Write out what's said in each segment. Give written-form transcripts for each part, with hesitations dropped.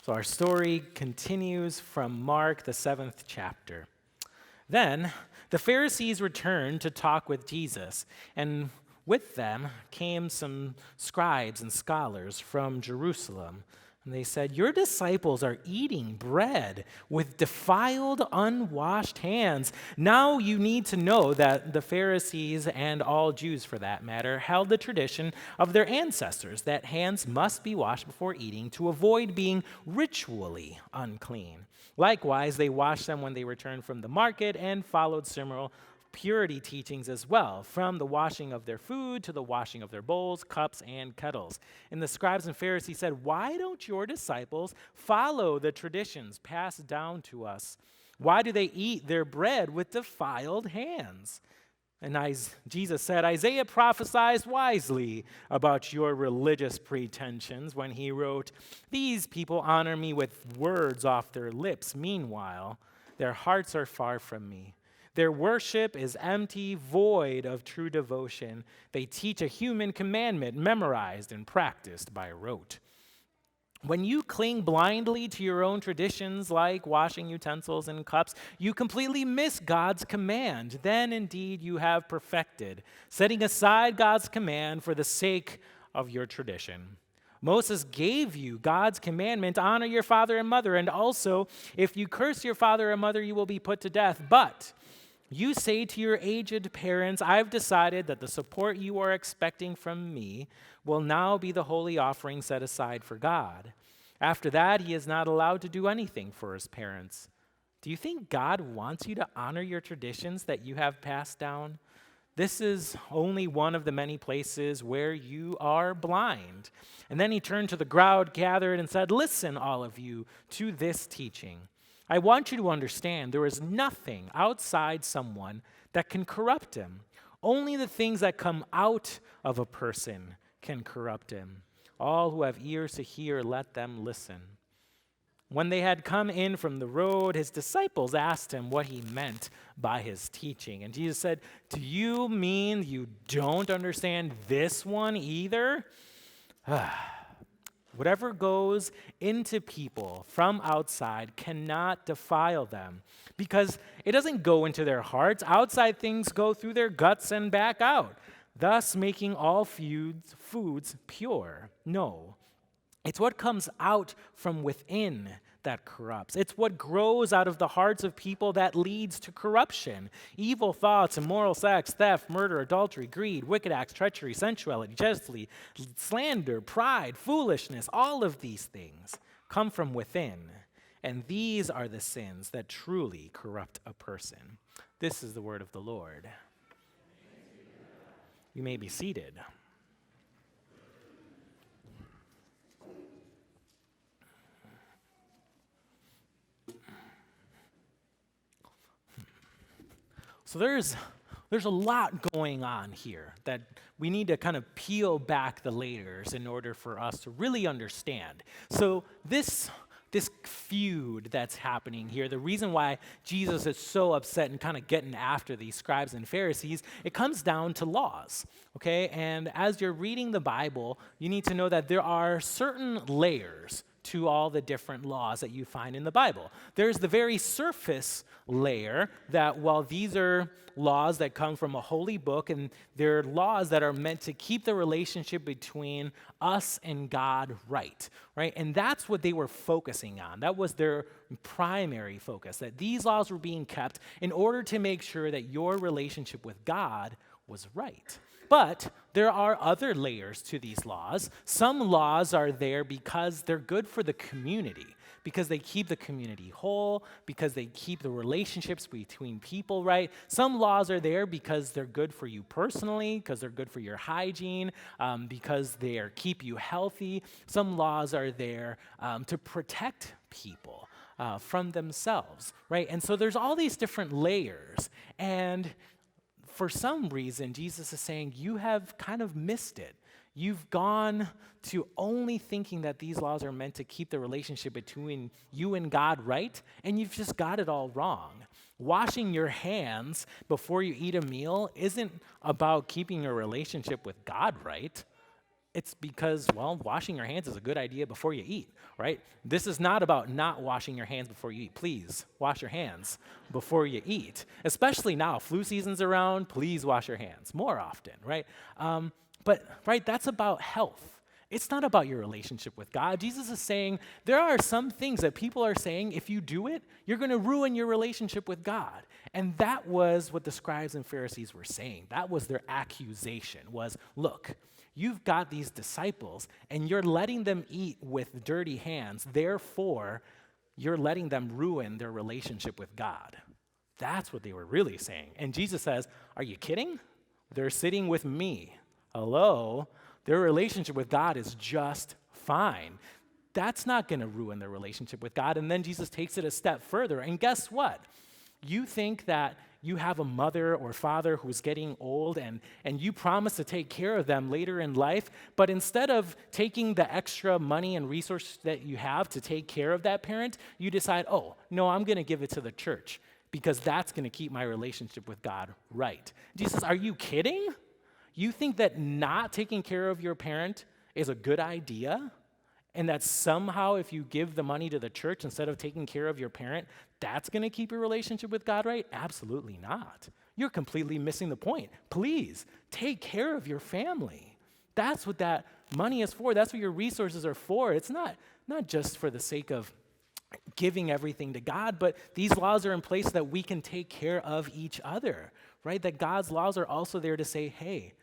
So our story continues from Mark, the 7th chapter. Then the Pharisees returned to talk with Jesus, and with them came some scribes and scholars from Jerusalem. And they said, "Your disciples are eating bread with defiled, unwashed hands." Now you need to know that the Pharisees, and all Jews for that matter, held the tradition of their ancestors that hands must be washed before eating to avoid being ritually unclean. Likewise, they washed them when they returned from the market and followed similar purity teachings as well, from the washing of their food to the washing of their bowls, cups, and kettles. And the scribes and Pharisees said, "Why don't your disciples follow the traditions passed down to us? Why do they eat their bread with defiled hands?" And Jesus said, "Isaiah prophesied wisely about your religious pretensions when he wrote, 'These people honor me with words off their lips. Meanwhile, their hearts are far from me. Their worship is empty, void of true devotion. They teach a human commandment memorized and practiced by rote.' When you cling blindly to your own traditions like washing utensils and cups, you completely miss God's command. Then indeed you have perfected, setting aside God's command for the sake of your tradition. Moses gave you God's commandment, honor your father and mother, and also, if you curse your father or mother, you will be put to death. But you say to your aged parents, 'I've decided that the support you are expecting from me will now be the holy offering set aside for God.' After that, he is not allowed to do anything for his parents. Do you think God wants you to honor your traditions that you have passed down? This is only one of the many places where you are blind." And then he turned to the crowd gathered and said, "Listen, all of you, to this teaching. I want you to understand there is nothing outside someone that can corrupt him. Only the things that come out of a person can corrupt him. All who have ears to hear, let them listen." When they had come in from the road, his disciples asked him what he meant by his teaching. And Jesus said, "Do you mean you don't understand this one either? Whatever goes into people from outside cannot defile them, because it doesn't go into their hearts. Outside things go through their guts and back out, thus making all foods pure. No, it's what comes out from within that corrupts. It's what grows out of the hearts of people that leads to corruption. Evil thoughts, immoral sex, theft, murder, adultery, greed, wicked acts, treachery, sensuality, jealousy, slander, pride, foolishness, all of these things come from within. And these are the sins that truly corrupt a person." This is the word of the Lord. You may be seated. So there's a lot going on here that we need to kind of peel back the layers in order for us to really understand. So this feud that's happening here, the reason why Jesus is so upset and kind of getting after these scribes and Pharisees, it comes down to laws, okay? And as you're reading the Bible, you need to know that there are certain layers to all the different laws that you find in the Bible. There's the very surface layer that, while these are laws that come from a holy book, and they're laws that are meant to keep the relationship between us and God right? And that's what they were focusing on. That was their primary focus, that these laws were being kept in order to make sure that your relationship with God was right. But there are other layers to these laws. Some laws are there because they're good for the community, because they keep the community whole, because they keep the relationships between people right. Some laws are there because they're good for you personally, because they're good for your hygiene, because they keep you healthy. Some laws are there to protect people from themselves, right? And so there's all these different layers. And for some reason, Jesus is saying, you have kind of missed it. You've gone to only thinking that these laws are meant to keep the relationship between you and God right, and you've just got it all wrong. Washing your hands before you eat a meal isn't about keeping your relationship with God right. It's because, well, washing your hands is a good idea before you eat, right? This is not about not washing your hands before you eat. Please wash your hands before you eat. Especially now, flu season's around, please wash your hands more often, right? But that's about health. It's not about your relationship with God. Jesus is saying there are some things that people are saying, if you do it, you're going to ruin your relationship with God. And that was what the scribes and Pharisees were saying. That was their accusation was, look, you've got these disciples and you're letting them eat with dirty hands. Therefore, you're letting them ruin their relationship with God. That's what they were really saying. And Jesus says, are you kidding? They're sitting with me. Hello? Their relationship with God is just fine. That's not going to ruin their relationship with God. And then Jesus takes it a step further. And guess what? You think that you have a mother or father who's getting old and you promise to take care of them later in life, but instead of taking the extra money and resources that you have to take care of that parent, you decide, oh, no, I'm going to give it to the church because that's going to keep my relationship with God right. Jesus, are you kidding? You think that not taking care of your parent is a good idea? And that somehow if you give the money to the church instead of taking care of your parent, that's going to keep your relationship with God right? Absolutely not. You're completely missing the point. Please, take care of your family. That's what that money is for. That's what your resources are for. It's not just for the sake of giving everything to God, but these laws are in place so that we can take care of each other, right? That God's laws are also there to say, hey,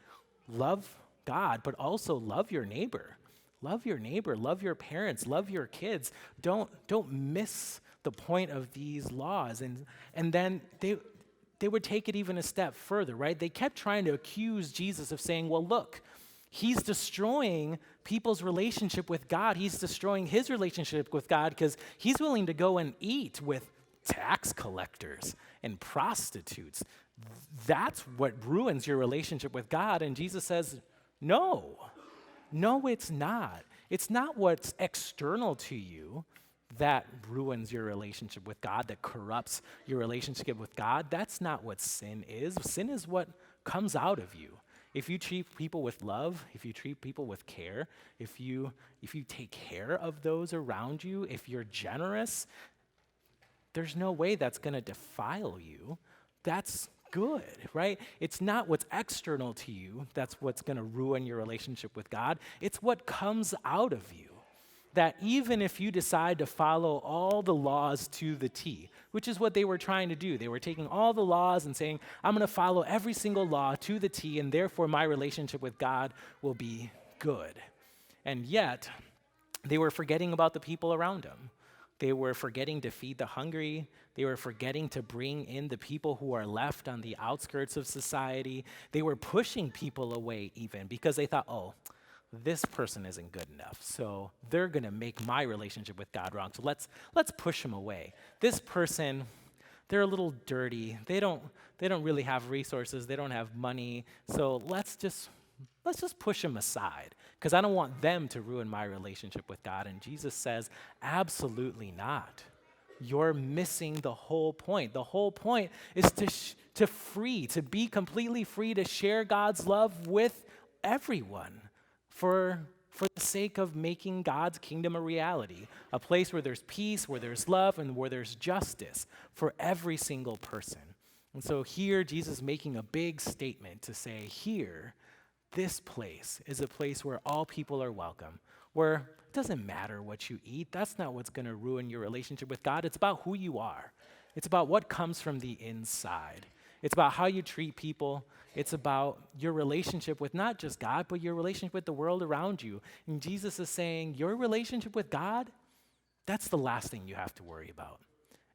love God, but also love your neighbor. Love your neighbor, love your parents, love your kids. Don't miss the point of these laws. And then they would take it even a step further, right? They kept trying to accuse Jesus of saying, well, look, he's destroying people's relationship with God. He's destroying his relationship with God because he's willing to go and eat with tax collectors and prostitutes. That's what ruins your relationship with God. And Jesus says, no, it's not. It's not what's external to you that ruins your relationship with God, that corrupts your relationship with God. That's not what sin is. Sin is what comes out of you. If you treat people with love, if you treat people with care, if you take care of those around you, if you're generous, there's no way that's going to defile you. That's good, right? It's not what's external to you that's what's going to ruin your relationship with God. It's what comes out of you. That even if you decide to follow all the laws to the T, which is what they were trying to do. They were taking all the laws and saying, I'm going to follow every single law to the T, and therefore my relationship with God will be good. And yet, they were forgetting about the people around them. They were forgetting to feed the hungry. They were forgetting to bring in the people who are left on the outskirts of society. They were pushing people away even because they thought, oh, this person isn't good enough, so they're going to make my relationship with God wrong. So let's push them away. This person, they're a little dirty. They don't really have resources. They don't have money. So let's just push them aside because I don't want them to ruin my relationship with God. And Jesus says, absolutely not. You're missing the whole point. The whole point is to be completely free to share God's love with everyone. For the sake of making God's kingdom a reality, a place where there's peace, where there's love, and where there's justice for every single person. And so here, Jesus is making a big statement to say, here, this place is a place where all people are welcome, where it doesn't matter what you eat. That's not what's going to ruin your relationship with God. It's about who you are. It's about what comes from the inside. It's about how you treat people. It's about your relationship with not just God, but your relationship with the world around you. And Jesus is saying, your relationship with God, that's the last thing you have to worry about.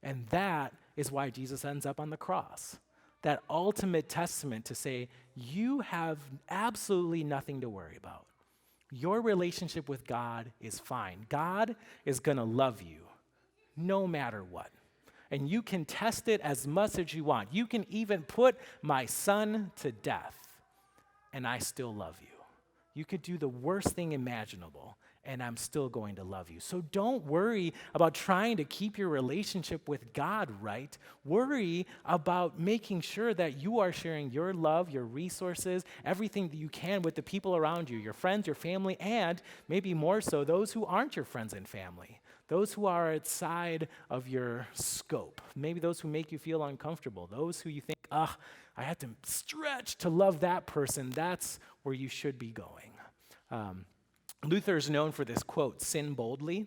And that is why Jesus ends up on the cross. That ultimate testament to say, you have absolutely nothing to worry about. Your relationship with God is fine. God is going to love you no matter what. And you can test it as much as you want. You can even put my son to death, and I still love you. You could do the worst thing imaginable, and I'm still going to love you. So don't worry about trying to keep your relationship with God right. Worry about making sure that you are sharing your love, your resources, everything that you can with the people around you, your friends, your family, and maybe more so, those who aren't your friends and family. Those who are outside of your scope, maybe those who make you feel uncomfortable, those who you think, I have to stretch to love that person. That's where you should be going. Luther is known for this quote, sin boldly,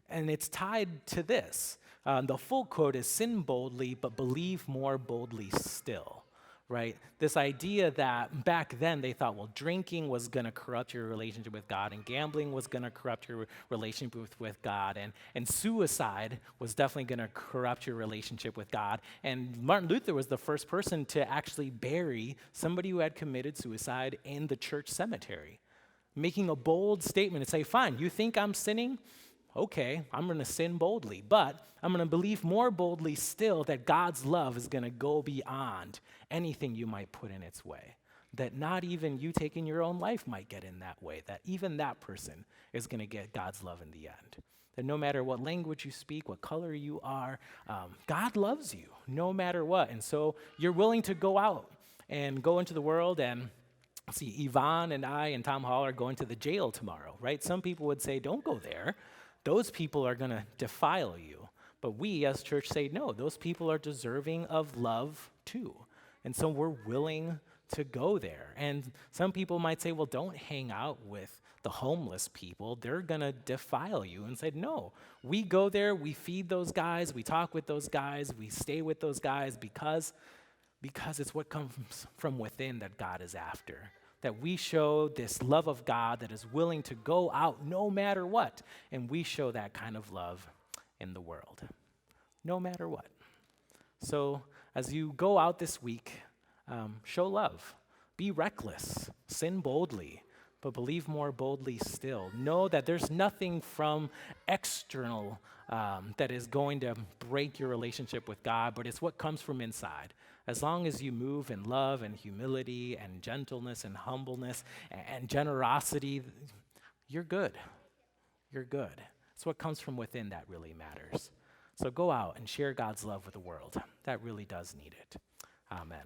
and it's tied to this. The full quote is, sin boldly, but believe more boldly still. Right? This idea that back then they thought, well, drinking was going to corrupt your relationship with God, and gambling was going to corrupt your relationship with God, and suicide was definitely going to corrupt your relationship with God. And Martin Luther was the first person to actually bury somebody who had committed suicide in the church cemetery, making a bold statement and say, fine, you think I'm sinning? Okay, I'm going to sin boldly, but I'm going to believe more boldly still that God's love is going to go beyond anything you might put in its way. That not even you taking your own life might get in that way, that even that person is going to get God's love in the end. That no matter what language you speak, what color you are, God loves you no matter what. And so you're willing to go out and go into the world and see, Yvonne and I and Tom Hall are going to the jail tomorrow, right? Some people would say, don't go there. Those people are going to defile you. But we as church say, no, those people are deserving of love too. And so we're willing to go there. And some people might say, well, don't hang out with the homeless people. They're going to defile you. And say, no, we go there, we feed those guys, we talk with those guys, we stay with those guys because it's what comes from within that God is after. That we show this love of God that is willing to go out no matter what. And we show that kind of love in the world, no matter what. So as you go out this week, show love. Be reckless. Sin boldly, but believe more boldly still. Know that there's nothing from external that is going to break your relationship with God, but it's what comes from inside. As long as you move in love and humility and gentleness and humbleness and generosity, you're good. You're good. It's what comes from within that really matters. So go out and share God's love with the world. That really does need it. Amen.